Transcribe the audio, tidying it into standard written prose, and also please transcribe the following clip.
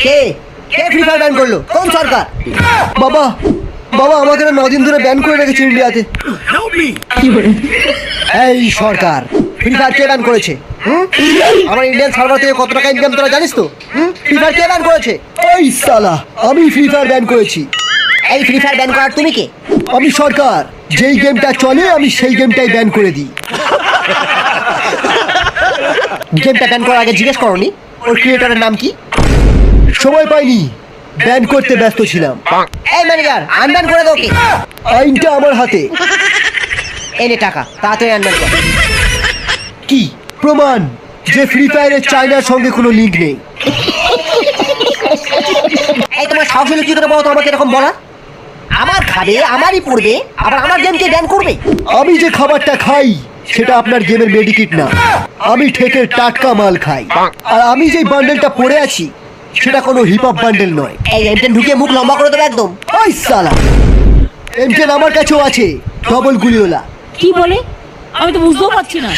কে কে free fire ban করলো? কোন সরকার? বাবা বাবা আমাকে 9 দিন ধরে ব্যান করে রেখেছে ইন্ডিয়াতে। এই সরকার, ফ্রি ফায়ার কে ব্যান করেছে? আমার ইন্ডিয়ান সার্ভার থেকে কত টাকা ইনকাম তোরা জানিস তো? ফ্রি ফায়ার কে ব্যান করেছে? এই সালা, আমি ফ্রি ফায়ার ব্যান করেছি। এই ফ্রি ফায়ার ব্যান করার তুমি কে? আমি সরকার, যেই গেমটা চলে আমি সেই গেমটাই ব্যান করে দিই। গেমটা ব্যান করার আগে জিজ্ঞেস করনি ওর ক্রিয়েটরের নাম কি? সময় পাইনি, ব্যান করতে ব্যস্ত ছিলাম। এই ম্যানেজার, আনব্যান করে দাও কি? আইনটা আমার হাতে। এনে টাকা, তাড়াতাড়ি আনব্যান কর। কি প্রমাণ যে ফ্রি ফায়ারের চায়নার সঙ্গে কোনো লিঙ্ক নেই? এই তোমার সাহস হলে কি করে বলো তো আমাকে এরকম বলা? আমার খাবে, আমারই পড়বে, আবার আমার গেমকে ব্যান করবে? আমি যে খাবারটা খাই সেটা আপনার গেমের মেডিকিট না, আমি ঠেকের টাটকা মাল খাই। আর আমি যেই বান্ডেলটা পরে আছি সেটা কোনো হিপ হপ বান্ডেল নয়। এই এমটেন ঢুকিয়ে মুখ লম্বা করে দেবে একদম। ওই সালা, এমটেন আমার কাছেও আছে, ডবল গুলিওলা। কি বলে? আমি তো বুঝতেও পারছি না।